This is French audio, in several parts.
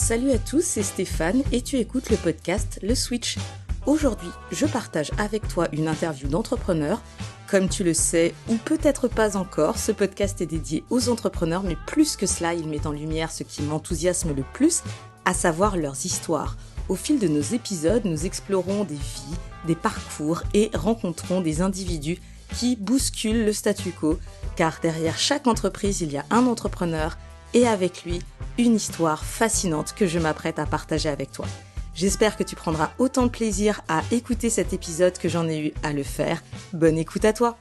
Salut à tous, c'est Stéphane et tu écoutes le podcast Le Switch. Aujourd'hui, je partage avec toi une interview d'entrepreneur. Comme tu le sais, ou peut-être pas encore, ce podcast est dédié aux entrepreneurs, mais plus que cela, il met en lumière ce qui m'enthousiasme le plus, à savoir leurs histoires. Au fil de nos épisodes, nous explorons des vies, des parcours et rencontrons des individus qui bousculent le statu quo, car derrière chaque entreprise, il y a un entrepreneur et avec lui, une histoire fascinante que je m'apprête à partager avec toi. J'espère que tu prendras autant de plaisir à écouter cet épisode que j'en ai eu à le faire. Bonne écoute à toi.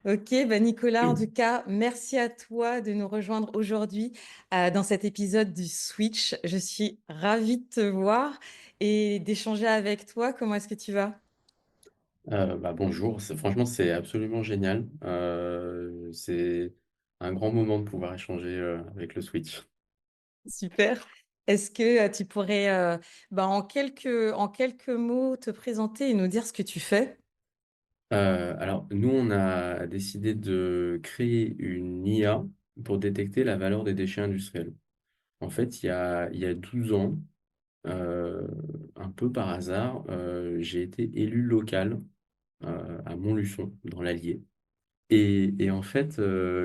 Ok, Nicolas, en tout cas, merci à toi de nous rejoindre aujourd'hui dans cet épisode du Switch. Je suis ravie de te voir et d'échanger avec toi. Comment est-ce que tu vas? Bonjour, franchement c'est absolument génial. C'est un grand moment de pouvoir échanger avec le Switch. Super. Est-ce que tu pourrais, en quelques mots, te présenter et nous dire ce que tu fais? Alors nous on a décidé de créer une IA pour détecter la valeur des déchets industriels. En fait il y a 12 ans, euh, un peu par hasard, j'ai été élu local à Montluçon dans l'Allier. Et en fait,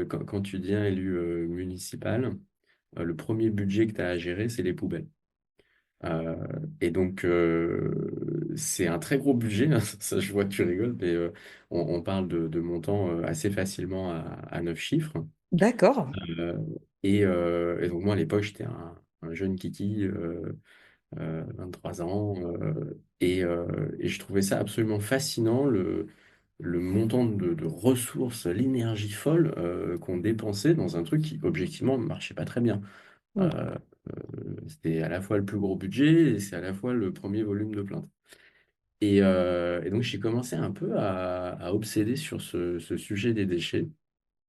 quand tu deviens élu municipal, le premier budget que tu as à gérer, c'est les poubelles. Euh, et donc, c'est un très gros budget, hein. Ça, je vois que tu rigoles, mais on parle de montants assez facilement à 9 chiffres. D'accord. Euh, et donc, moi, à l'époque, j'étais un jeune kiki, 23 ans, et je trouvais ça absolument fascinant, le montant de ressources, l'énergie folle qu'on dépensait dans un truc qui, objectivement, ne marchait pas très bien. Euh, C'était à la fois le plus gros budget et c'est à la fois le premier volume de plainte. Et donc j'ai commencé un peu à obséder sur ce sujet des déchets.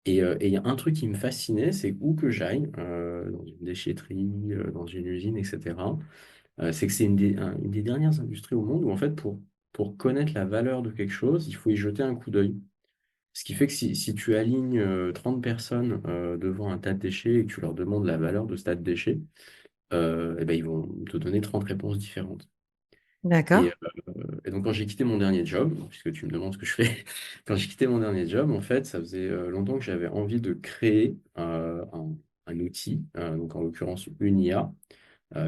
Et il y a un truc qui me fascinait, c'est où que j'aille, dans une déchetterie, dans une usine, etc., c'est que c'est une des dernières industries au monde où en fait pour connaître la valeur de quelque chose, il faut y jeter un coup d'œil. Ce qui fait que si tu alignes 30 personnes devant un tas de déchets et que tu leur demandes la valeur de ce tas de déchets, eh ben, ils vont te donner 30 réponses différentes. Et, D'accord. et donc, quand j'ai quitté mon dernier job, puisque tu me demandes ce que je fais, quand j'ai quitté mon dernier job, en fait, ça faisait longtemps que j'avais envie de créer un outil, donc en l'occurrence une IA,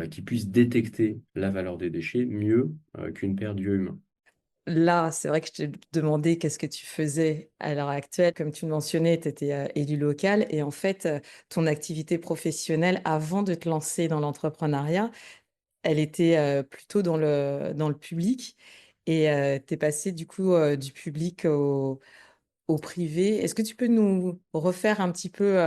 qui puisse détecter la valeur des déchets mieux qu'une paire d'yeux humains. Là, c'est vrai que je t'ai demandé qu'est-ce que tu faisais à l'heure actuelle. Comme tu le mentionnais, tu étais élu local et en fait, ton activité professionnelle avant de te lancer dans l'entrepreneuriat, elle était plutôt dans le public et tu es passé du coup du public au privé. Est-ce que tu peux nous refaire un petit peu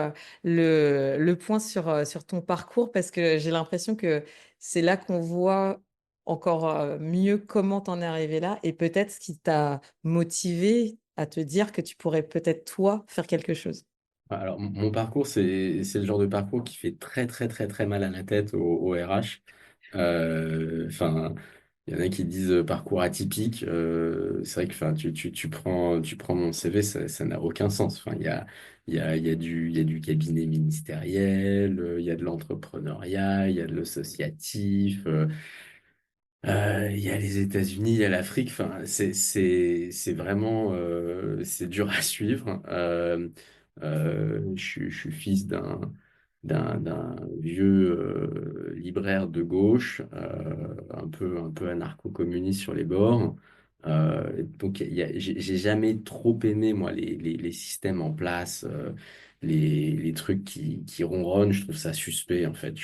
le point sur ton parcours? Parce que j'ai l'impression que c'est là qu'on voit encore mieux comment t'en es arrivé là et peut-être ce qui t'a motivé à te dire que tu pourrais peut-être toi faire quelque chose. Alors, mon parcours, c'est le genre de parcours qui fait très, très, très, très mal à la tête au RH. Enfin, il y en a qui disent parcours atypique. C'est vrai que enfin, tu prends mon CV, ça n'a aucun sens. Enfin, il y a du cabinet ministériel, il y a de l'entrepreneuriat, il y a de l'associatif. Il y a les États-Unis, il y a l'Afrique. Enfin, c'est vraiment c'est dur à suivre. Je suis fils d'un vieux libraire de gauche, un peu anarcho-communiste sur les bords. Donc, j'ai jamais trop aimé, moi, les systèmes en place, les trucs qui ronronnent. Je trouve ça suspect, en fait.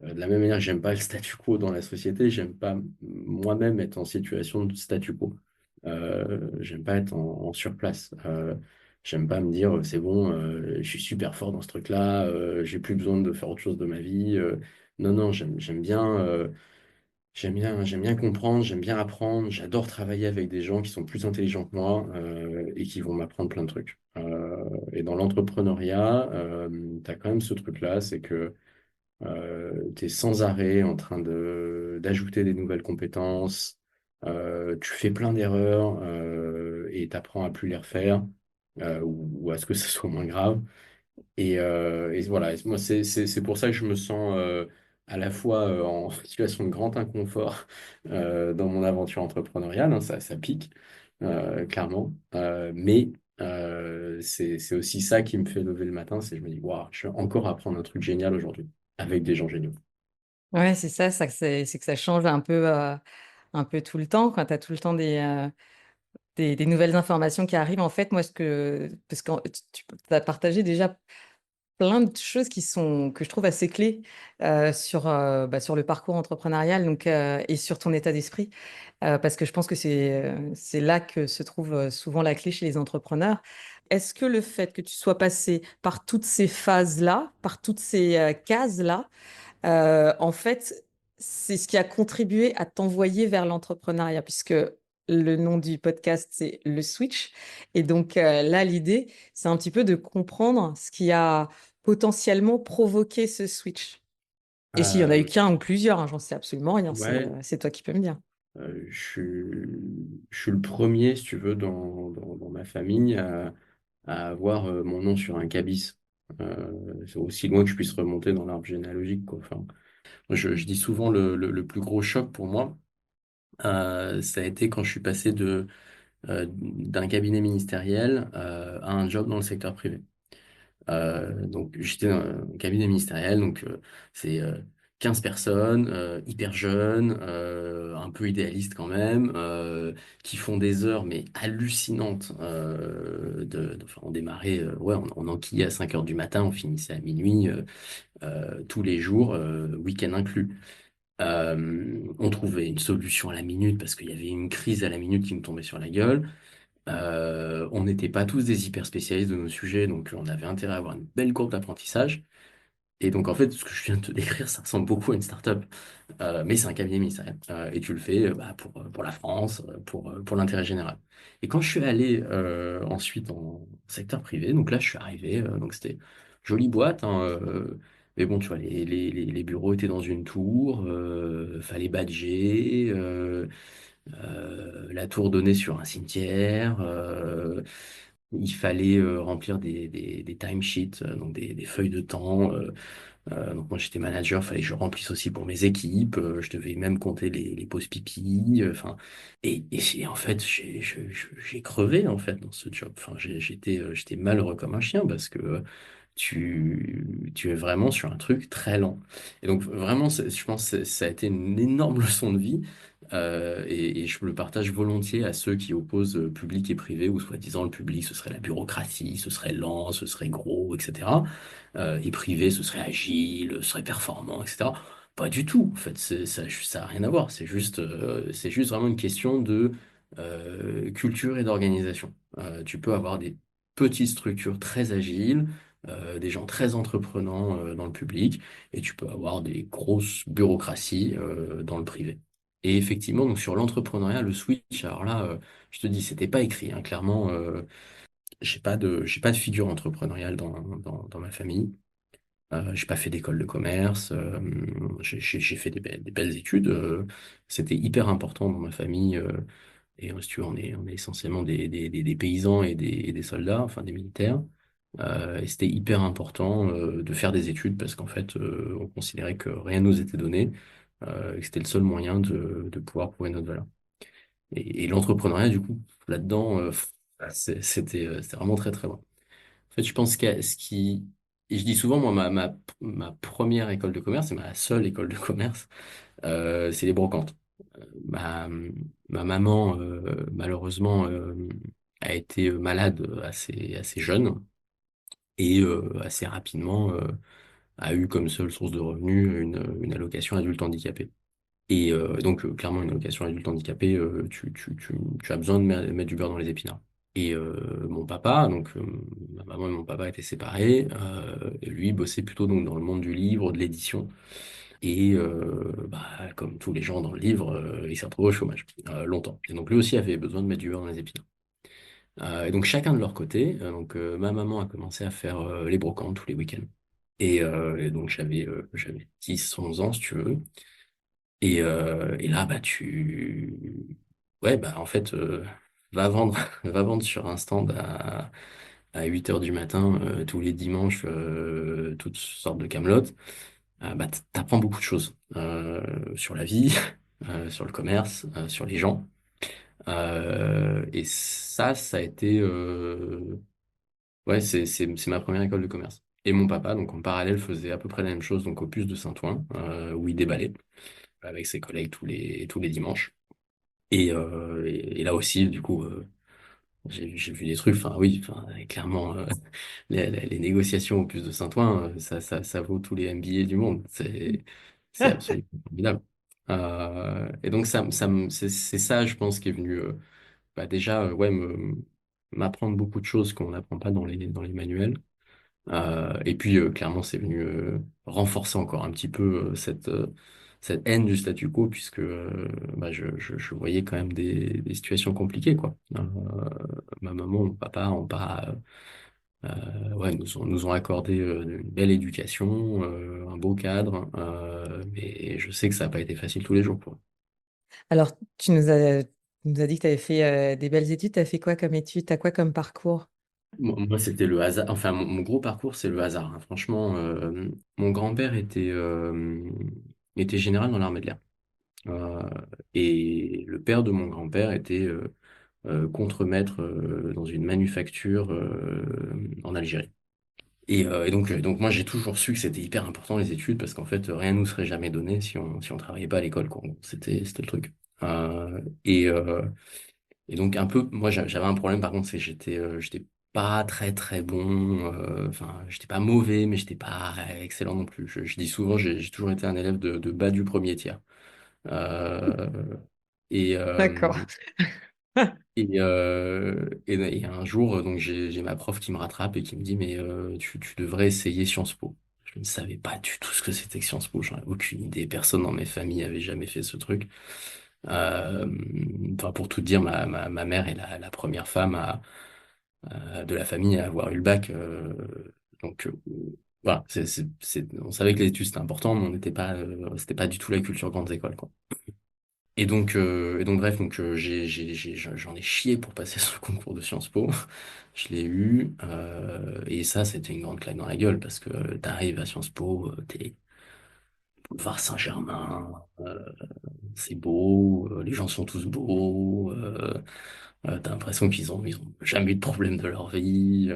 De la même manière que j'aime pas le statu quo dans la société, j'aime pas moi-même être en situation de statu quo. J'aime pas être en surplace. J'aime pas me dire c'est bon, je suis super fort dans ce truc-là, j'ai plus besoin de faire autre chose de ma vie. Non, non, j'aime bien comprendre, j'aime bien apprendre. J'adore travailler avec des gens qui sont plus intelligents que moi et qui vont m'apprendre plein de trucs. Et dans l'entrepreneuriat, tu as quand même ce truc-là, c'est que tu es sans arrêt en train d'ajouter des nouvelles compétences. Tu fais plein d'erreurs et tu apprends à plus les refaire ou à ce que ce soit moins grave. Et voilà, et moi, c'est pour ça que je me sens à la fois en situation de grand inconfort dans mon aventure entrepreneuriale, hein, ça pique, clairement. Mais c'est aussi ça qui me fait lever le matin, c'est que je me dis, waouh, je vais encore apprendre un truc génial aujourd'hui, avec des gens géniaux. Ouais, c'est ça, c'est que ça change un peu tout le temps, quand tu as tout le temps des nouvelles informations qui arrivent. En fait, moi, parce que tu as partagé déjà plein de choses que je trouve assez clés sur le parcours entrepreneurial et sur ton état d'esprit. Parce que je pense que c'est là que se trouve souvent la clé chez les entrepreneurs. Est-ce que le fait que tu sois passé par toutes ces phases-là, par toutes ces cases-là, en fait, c'est ce qui a contribué à t'envoyer vers l'entrepreneuriat, puisque le nom du podcast, c'est Le Switch. Et donc là, l'idée, c'est un petit peu de comprendre ce qui a potentiellement provoqué ce switch. Et s'il y en a eu Euh, qu'un ou plusieurs, hein, j'en sais absolument rien, ouais, c'est toi qui peux me dire. je suis le premier, si tu veux, dans ma famille à avoir mon nom sur un cabis. C'est aussi loin que je puisse remonter dans l'arbre généalogique, quoi. Enfin, je dis souvent le plus gros choc pour moi, ça a été quand je suis passé d'un cabinet ministériel à un job dans le secteur privé. Donc j'étais dans un cabinet ministériel, donc c'est 15 personnes, hyper jeunes, un peu idéalistes quand même, qui font des heures mais hallucinantes. Enfin, on démarrait, ouais, on enquillait à 5 heures du matin, on finissait à minuit tous les jours, week-end inclus. On trouvait une solution à la minute parce qu'il y avait une crise à la minute qui nous tombait sur la gueule. On n'était pas tous des hyper spécialistes de nos sujets, donc on avait intérêt à avoir une belle courbe d'apprentissage. Et donc en fait, ce que je viens de te décrire, ça ressemble beaucoup à une startup. Mais c'est un cabinet ministériel. Et tu le fais bah, pour la France, pour l'intérêt général. Et quand je suis allé ensuite en secteur privé, donc là je suis arrivé, donc c'était jolie boîte, hein, mais bon, tu vois, les bureaux étaient dans une tour, fallait badger, la tour donnait sur un cimetière, il fallait remplir des timesheets, donc des feuilles de temps. Donc moi j'étais manager, il fallait que je remplisse aussi pour mes équipes, je devais même compter les pauses pipi, enfin, en fait j'ai crevé en fait dans ce job. Enfin, j'étais malheureux comme un chien parce que tu es vraiment sur un truc très lent. Et donc vraiment, je pense que ça a été une énorme leçon de vie. Et je le partage volontiers à ceux qui opposent public et privé, ou soi-disant le public, ce serait la bureaucratie, ce serait lent, ce serait gros, etc. Et privé, ce serait agile, ce serait performant, etc. Pas du tout, en fait, ça n'a rien à voir. C'est juste vraiment une question de culture et d'organisation. Tu peux avoir des petites structures très agiles, des gens très entreprenants dans le public, et tu peux avoir des grosses bureaucraties dans le privé. Et effectivement, donc sur l'entrepreneuriat, le switch, alors là, je te dis, c'était pas écrit, hein, clairement, j'ai pas de figure entrepreneuriale dans ma famille. J'ai pas fait d'école de commerce, j'ai fait des belles études. C'était hyper important dans ma famille. Et si tu veux, on est essentiellement des paysans et des soldats, enfin des militaires. Et c'était hyper important de faire des études parce qu'en fait, on considérait que rien nous était donné, et que c'était le seul moyen de pouvoir prouver notre valeur. Et l'entrepreneuriat, du coup, là-dedans, c'était vraiment très très bon. En fait, je pense que ce qui... Et je dis souvent, moi, ma première école de commerce, c'est ma seule école de commerce, c'est les brocantes. Ma, ma maman, malheureusement, a été malade assez jeune et assez rapidement a eu comme seule source de revenus une allocation adulte handicapé. Et donc, clairement, une allocation adulte handicapé, tu as besoin de mettre du beurre dans les épinards. Et mon papa, donc ma maman et mon papa étaient séparés, et lui bossait plutôt donc dans le monde du livre, de l'édition. Et bah, comme tous les gens dans le livre, il s'est retrouvé au chômage longtemps. Et donc lui aussi avait besoin de mettre du beurre dans les épinards. Et donc chacun de leur côté, ma maman a commencé à faire les brocantes tous les week-ends. Et donc j'avais 10, 11 ans si tu veux. Et là, bah, ouais, bah, en fait, va vendre, va vendre sur un stand à 8 heures du matin, tous les dimanches, toutes sortes de camelotes, bah, t'apprends beaucoup de choses sur la vie, sur le commerce, sur les gens. Et ça a été, ouais, c'est ma première école de commerce. Et mon papa, donc en parallèle, faisait à peu près la même chose, donc au Puce de Saint-Ouen, où il déballait avec ses collègues tous les dimanches. Et là aussi, du coup, j'ai vu des trucs, enfin oui, enfin, clairement, les négociations au Puce de Saint-Ouen, ça vaut tous les MBA du monde. C'est absolument formidable. Et donc, c'est ça, je pense, qui est venu bah, déjà, ouais, m'apprendre beaucoup de choses qu'on n'apprend pas dans les manuels. Et puis, clairement, c'est venu renforcer encore un petit peu cette haine du statu quo, puisque bah, je voyais quand même des situations compliquées, quoi. Ma maman, mon papa ont pas, ouais, nous ont accordé une belle éducation, un beau cadre, mais je sais que ça n'a pas été facile tous les jours, quoi. Alors, tu nous as dit que tu avais fait des belles études. Tu as fait quoi comme études? Tu as quoi comme parcours? Moi, c'était le hasard. Enfin, mon gros parcours, c'est le hasard, hein. Franchement, mon grand-père était général dans l'armée de l'air. Euh, et le père de mon grand-père était contremaître dans une manufacture en Algérie. Et donc moi, j'ai toujours su que c'était hyper important les études parce qu'en fait, rien nous serait jamais donné si on travaillait pas à l'école, quoi. C'était le truc. Euh, et, euh, et donc un peu, moi j'avais un problème par contre, c'est que j'étais pas très très bon. Enfin, j'étais pas mauvais, mais j'étais pas excellent non plus. Je dis souvent, j'ai toujours été un élève de bas du premier tiers. Euh, et, D'accord. euh, et un jour, donc j'ai ma prof qui me rattrape et qui me dit, mais tu devrais essayer Sciences Po. Je ne savais pas du tout ce que c'était que Sciences Po. J'en avais aucune idée. Personne dans mes familles avait jamais fait ce truc. Euh, enfin, pour tout dire, ma mère est la première femme de la famille à avoir eu le bac. Donc voilà, on savait que les études c'était important, mais c'était pas du tout la culture grandes écoles, quoi. Et donc bref, j'en ai chié pour passer ce concours de Sciences Po. Je l'ai eu, et ça, c'était une grande claque dans la gueule parce que t'arrives à Sciences Po, t'es boulevard Saint-Germain, c'est beau, les gens sont tous beaux, t'as l'impression qu'ils ont jamais eu de problème de leur vie.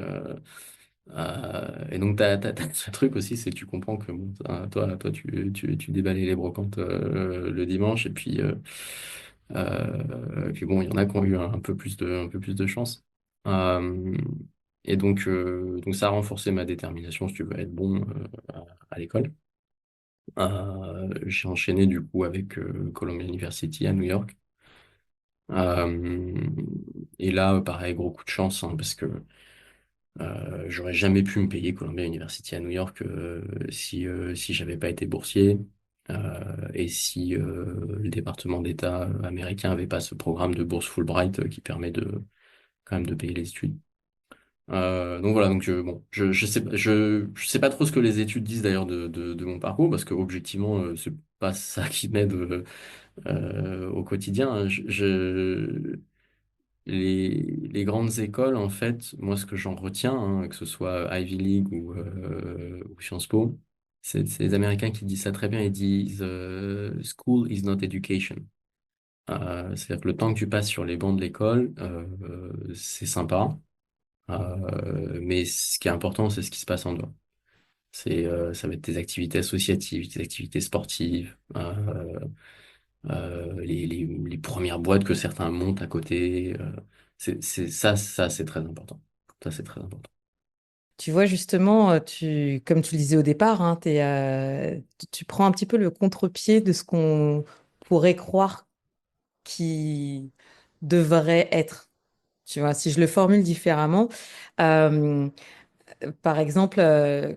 Et donc, t'as ce truc aussi, c'est que tu comprends que bon, toi tu déballais les brocantes le dimanche, et puis bon, il y en a qui ont eu un peu plus de chance. Euh, et donc ça a renforcé ma détermination, si tu veux être bon à l'école. J'ai enchaîné du coup avec Columbia University à New York. Euh, et là, pareil, gros coup de chance, hein, parce que j'aurais jamais pu me payer Columbia University à New York si j'avais pas été boursier et si le département d'État américain avait pas ce programme de bourse Fulbright qui permet de quand même de payer les études. Donc voilà, donc bon, je sais pas trop ce que les études disent d'ailleurs de mon parcours parce que objectivement c'est pas ça qui m'aide au quotidien, hein. Les grandes écoles, en fait, moi, ce que j'en retiens, hein, que ce soit Ivy League ou Sciences Po, c'est les Américains qui disent ça très bien. Ils disent School is not education. C'est-à-dire que le temps que tu passes sur les bancs de l'école, c'est sympa, mais ce qui est important, c'est ce qui se passe en dehors. Ça va être tes activités associatives, tes activités sportives, les premières boîtes que certains montent à côté. Ça, c'est très important. Ça, c'est très important. Tu vois, justement, comme tu le disais au départ, hein, tu prends un petit peu le contre-pied de ce qu'on pourrait croire qui devrait être. Tu vois, si je le formule différemment, euh, par exemple,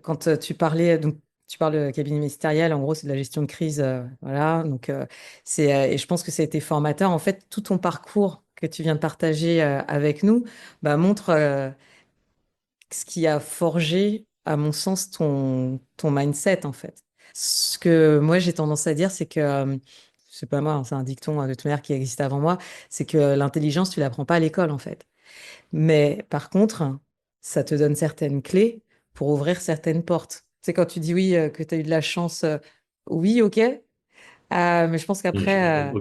quand tu parlais, donc tu parles de cabinet ministériel, en gros, c'est de la gestion de crise, voilà. Donc, et je pense que ça a été formateur. En fait, tout ton parcours que tu viens de partager avec nous, bah, montre ce qui a forgé, à mon sens, ton mindset, en fait. Ce que moi, j'ai tendance à dire, c'est que, c'est pas moi, hein, c'est un dicton de toute manière qui existe avant moi, c'est que l'intelligence, tu l'apprends pas à l'école, en fait. Mais par contre, ça te donne certaines clés pour ouvrir certaines portes. C'est quand tu dis oui, que tu as eu de la chance, oui, ok. Mais je pense qu'après,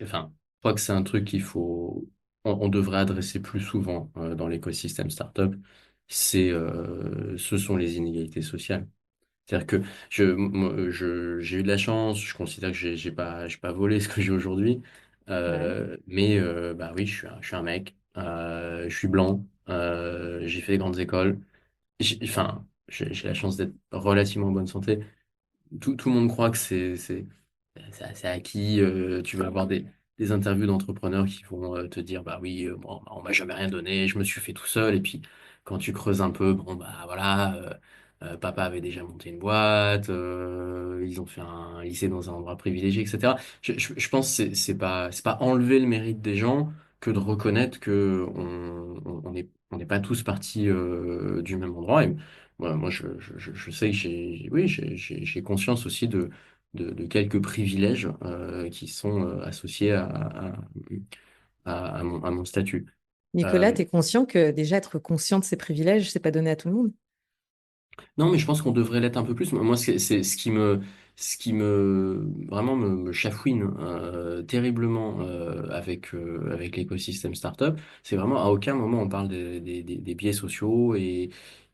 Enfin, je crois que c'est un truc on devrait adresser plus souvent dans l'écosystème startup. Ce sont les inégalités sociales. C'est-à-dire que j'ai eu de la chance, je considère que j'ai pas volé ce que j'ai aujourd'hui. ouais. Mais bah oui, je suis un mec, je suis blanc, j'ai fait des grandes écoles. J'ai la chance d'être relativement en bonne santé. Tout le monde croit que c'est acquis. Tu vas avoir des interviews d'entrepreneurs qui vont te dire, bah oui, bon, bah, on m'a jamais rien donné, je me suis fait tout seul. Et puis, quand tu creuses un peu, bon, bah voilà, papa avait déjà monté une boîte, ils ont fait un lycée dans un endroit privilégié, etc. Je pense que c'est pas enlever le mérite des gens que de reconnaître que on n'est pas tous partis du même endroit. Moi, je sais que oui, j'ai conscience aussi de quelques privilèges qui sont associés à mon statut. Nicolas, Euh, tu es conscient que déjà être conscient de ses privilèges, c'est pas donné à tout le monde. Non, mais je pense qu'on devrait l'être un peu plus. Moi, c'est ce qui vraiment me chafouine terriblement avec l'écosystème startup. C'est vraiment à aucun moment on parle des biais sociaux et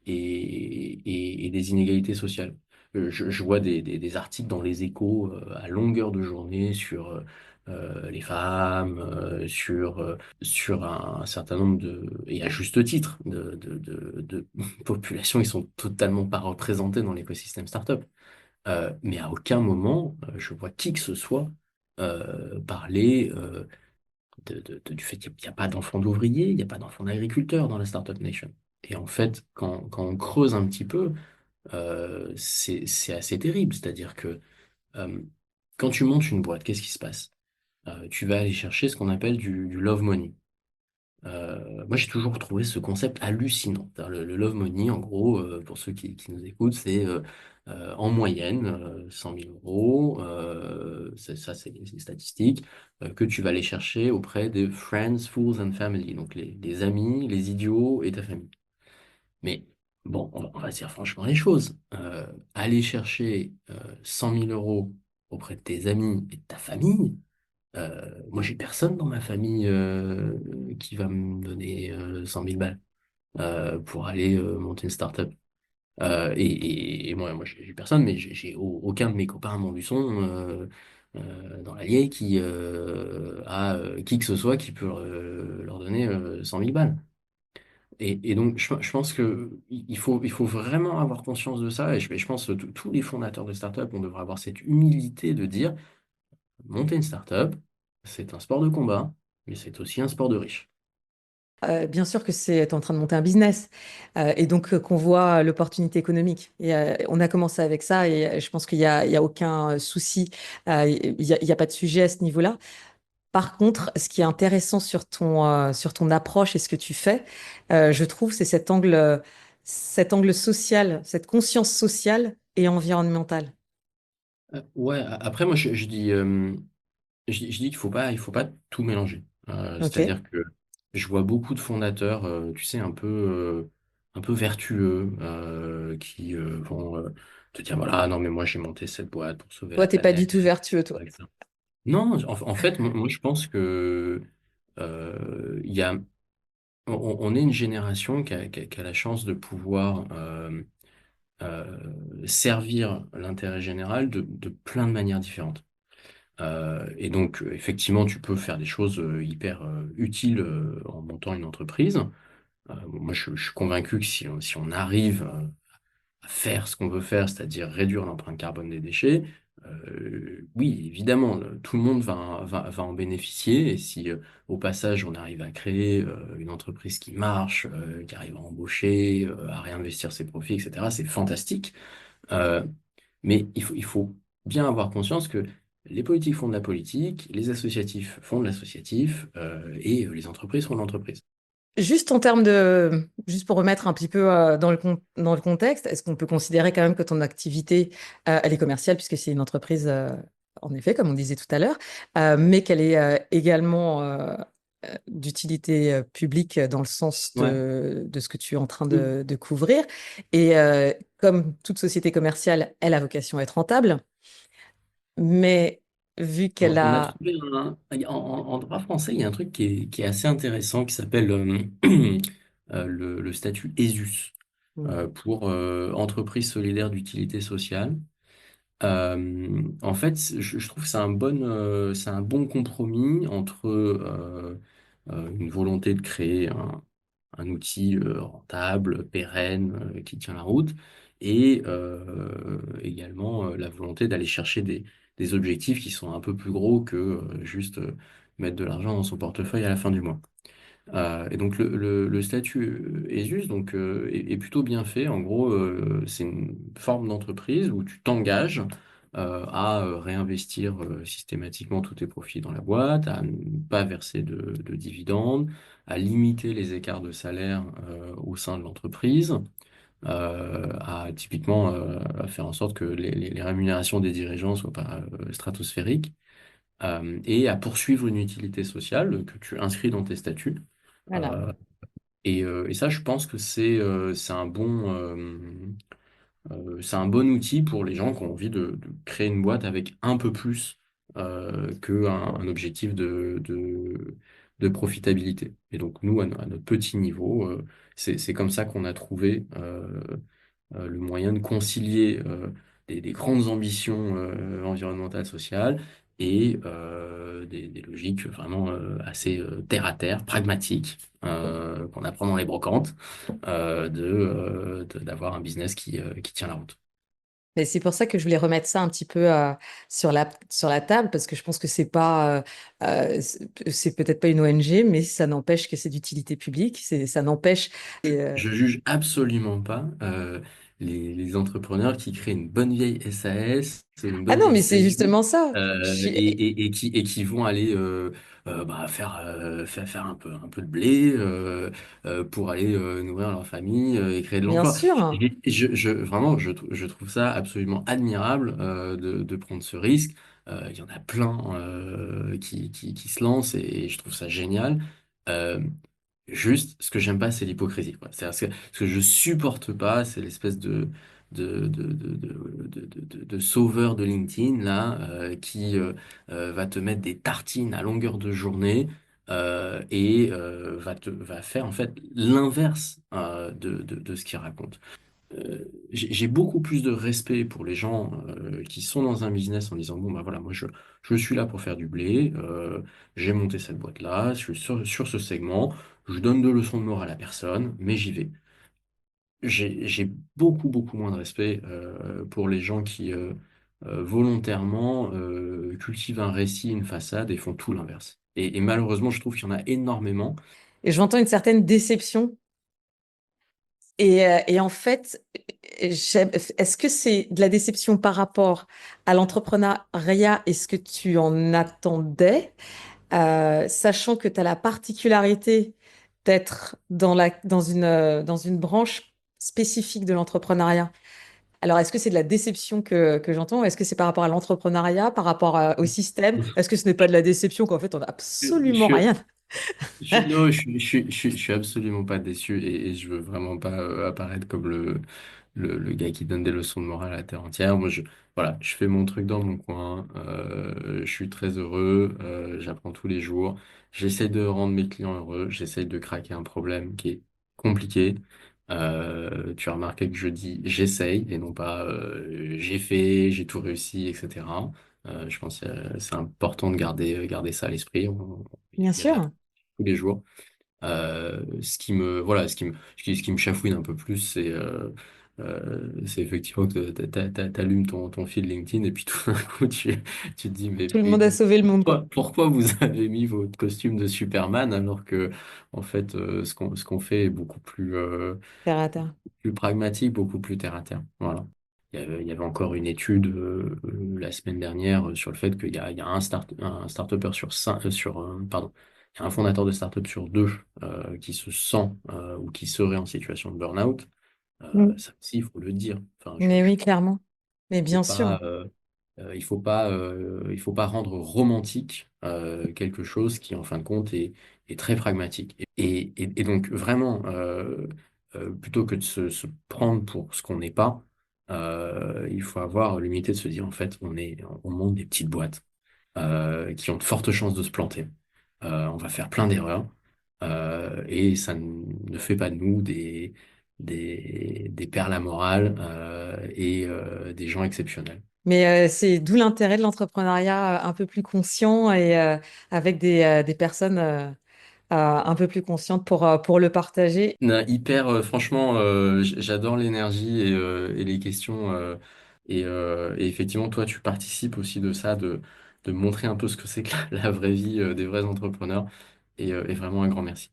des inégalités sociales. Je vois des articles dans les Échos à longueur de journée sur les femmes, sur un certain nombre et à juste titre, de populations qui sont totalement pas représentées dans l'écosystème startup. Mais à aucun moment, je vois qui que ce soit parler du fait qu'il n'y a pas d'enfants d'ouvriers, il n'y a pas d'enfants d'agriculteurs dans la Startup Nation. Et en fait, quand on creuse un petit peu, c'est assez terrible. C'est-à-dire que euh, quand tu montes une boîte, qu'est-ce qui se passe? Tu vas aller chercher ce qu'on appelle du love money. Moi, j'ai toujours trouvé ce concept hallucinant. C'est-à-dire le love money, en gros, pour ceux qui nous écoutent, c'est en moyenne 100 000 euros, ça c'est les statistiques, que tu vas aller chercher auprès des friends, fools and family, donc les amis, les idiots et ta famille. Mais bon, on va dire franchement les choses. Aller chercher 100 000 euros auprès de tes amis et de ta famille, moi, j'ai personne dans ma famille qui va me donner 100 000 balles pour aller monter une start-up. Et moi j'ai personne, mais j'ai aucun de mes copains à Montluçon dans l'Allier qui a qui que ce soit qui peut leur donner 100 000 balles. Et donc, je pense que il faut vraiment avoir conscience de ça. Et je pense que tous les fondateurs de start-up, on devrait avoir cette humilité de dire monter une start-up, c'est un sport de combat, mais c'est aussi un sport de riche. Bien sûr que c'est en train de monter un business et donc qu'on voit l'opportunité économique. Et on a commencé avec ça et je pense il y a aucun souci, il y a pas de sujet à ce niveau-là. Par contre, ce qui est intéressant sur ton approche et ce que tu fais, je trouve, c'est cet angle social, cette conscience sociale et environnementale. Ouais, après, moi, je dis il faut pas tout mélanger. Ok? C'est-à-dire que je vois beaucoup de fondateurs, tu sais, un peu vertueux, qui vont te dire, voilà, non, mais moi, j'ai monté cette boîte pour sauver Toi, la t'es pas du planète, tout vertueux, toi. etc. Non, en fait, moi, je pense que il y a, on est une génération qui a la chance de pouvoir servir l'intérêt général de plein de manières différentes. Et donc, effectivement, tu peux faire des choses hyper utiles en montant une entreprise. Moi, je suis convaincu que si on arrive à faire ce qu'on veut faire, c'est-à-dire réduire l'empreinte carbone des déchets, oui, évidemment, tout le monde va en bénéficier. Et si au passage, on arrive à créer une entreprise qui marche, qui arrive à embaucher, à réinvestir ses profits, etc., c'est fantastique. Euh, mais il faut bien avoir conscience que les politiques font de la politique, les associatifs font de l'associatif, et les entreprises font de l'entreprise. Juste en termes de, juste pour remettre un petit peu dans le contexte, est-ce qu'on peut considérer quand même que ton activité, elle est commerciale puisque c'est une entreprise, en effet, comme on disait tout à l'heure, mais qu'elle est également d'utilité publique dans le sens Ouais. de ce que tu es en train Oui. de couvrir. Et comme toute société commerciale, elle a vocation à être rentable, mais vu qu'elle On a a... trouvé en droit français, il y a un truc qui est assez intéressant qui s'appelle le statut ESUS pour entreprise solidaire d'utilité sociale. En fait, je trouve que c'est un bon compromis entre une volonté de créer un outil rentable, pérenne, qui tient la route, et également la volonté d'aller chercher des objectifs qui sont un peu plus gros que juste mettre de l'argent dans son portefeuille à la fin du mois. Et donc le statut ESUS donc, est plutôt bien fait. En gros, c'est une forme d'entreprise où tu t'engages à réinvestir systématiquement tous tes profits dans la boîte, à ne pas verser de dividendes, à limiter les écarts de salaire au sein de l'entreprise, à typiquement à faire en sorte que les rémunérations des dirigeants soient pas stratosphériques, et à poursuivre une utilité sociale que tu inscris dans tes statuts. Voilà. Euh, et ça, je pense que c'est un bon outil pour les gens qui ont envie de créer une boîte avec un peu plus qu'un un objectif de profitabilité. Et donc, nous, à notre petit niveau, c'est comme ça qu'on a trouvé le moyen de concilier des grandes ambitions environnementales, sociales et des logiques vraiment assez terre à terre, pragmatiques, qu'on apprend dans les brocantes, d'avoir un business qui tient la route. Et c'est pour ça que je voulais remettre ça un petit peu sur la table, parce que je pense que c'est pas, c'est peut-être pas une ONG, mais ça n'empêche que c'est d'utilité publique. Ça n'empêche. Et, Je juge absolument pas les entrepreneurs qui créent une bonne vieille SAS ou une Ah bonne non, vieille mais c'est SASU justement ça. Je suis... et qui vont aller faire un peu de blé pour aller nourrir leur famille et créer de Bien l'emploi. sûr. Vraiment, je trouve ça absolument admirable de prendre ce risque. Il y en a plein qui se lancent et je trouve ça génial. Euh, Juste, ce que j'aime pas, c'est l'hypocrisie, quoi. C'est-à-dire ce que je supporte pas, c'est l'espèce de sauveur de LinkedIn, là, qui va te mettre des tartines à longueur de journée et va faire, en fait, l'inverse de ce qu'il raconte. J'ai beaucoup plus de respect pour les gens qui sont dans un business en disant, bon, bah voilà, je suis là pour faire du blé, j'ai monté cette boîte-là, je suis sur ce segment, je donne de leçons de morale à personne, mais j'y vais. J'ai beaucoup moins de respect pour les gens qui volontairement cultivent un récit, une façade et font tout l'inverse. Et malheureusement, je trouve qu'il y en a énormément. Et j'entends une certaine déception. Et en fait, est-ce que c'est de la déception par rapport à l'entrepreneuriat? Est-ce que tu en attendais? Sachant que tu as la particularité d'être dans une branche spécifique de l'entrepreneuriat. Alors, est-ce que c'est de la déception que j'entends ou est-ce que c'est par rapport à l'entrepreneuriat, par rapport au système? Est-ce que ce n'est pas de la déception qu'en fait, on n'a absolument Je, rien? non, je suis absolument pas déçu et je veux vraiment pas apparaître comme le gars qui donne des leçons de morale à la terre entière. Voilà, je fais mon truc dans mon coin, je suis très heureux, j'apprends tous les jours, j'essaie de rendre mes clients heureux, j'essaie de craquer un problème qui est compliqué. Tu as remarqué que je dis j'essaye et non pas j'ai fait, j'ai tout réussi, etc. Je pense que c'est important de garder ça à l'esprit. Bien Il y a de la sûr. tous les jours. Voilà, ce qui me chafouine un peu plus, c'est effectivement que t'allumes ton fil LinkedIn et puis tout d'un coup, tu te dis, Tout le monde a sauvé le monde, quoi. pourquoi vous avez mis votre costume de Superman alors que, en fait, ce qu'on fait est beaucoup Terre à terre. plus pragmatique, beaucoup plus terre à terre. Voilà. Il y avait encore une étude la semaine dernière sur le fait qu'il y a un start-upper pardon, il y a un fondateur de start-up sur deux qui se sent ou qui serait en situation de burn-out. Mm. Ça aussi, il faut le dire. Enfin, Mais oui, clairement. Mais faut bien sûr. pas, il faut pas rendre romantique quelque chose qui, en fin de compte, est et très pragmatique. Et donc vraiment, plutôt que de se prendre pour ce qu'on n'est pas, il faut avoir l'humilité de se dire, en fait, on monte des petites boîtes qui ont de fortes chances de se planter. On va faire plein d'erreurs et ça ne fait pas de nous des perles à morale et des gens exceptionnels. Mais c'est d'où l'intérêt de l'entrepreneuriat un peu plus conscient et avec des personnes un peu plus conscientes pour le partager. Non, hyper, franchement, j'adore l'énergie et les questions. Et effectivement, toi, tu participes aussi de ça, de montrer un peu ce que c'est que la vraie vie des vrais entrepreneurs. Et vraiment un grand merci.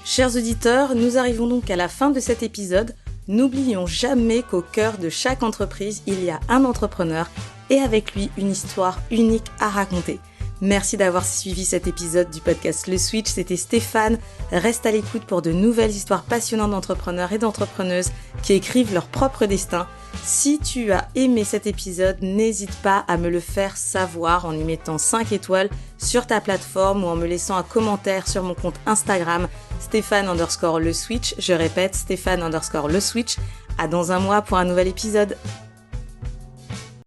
Chers auditeurs, nous arrivons donc à la fin de cet épisode. N'oublions jamais qu'au cœur de chaque entreprise, il y a un entrepreneur et avec lui une histoire unique à raconter. Merci d'avoir suivi cet épisode du podcast Le Switch, c'était Stéphane. Reste à l'écoute pour de nouvelles histoires passionnantes d'entrepreneurs et d'entrepreneuses qui écrivent leur propre destin. Si tu as aimé cet épisode, n'hésite pas à me le faire savoir en y mettant 5 étoiles sur ta plateforme ou en me laissant un commentaire sur mon compte Instagram Stéphane_Le Switch. Je répète, Stéphane_Le Switch. À dans un mois pour un nouvel épisode.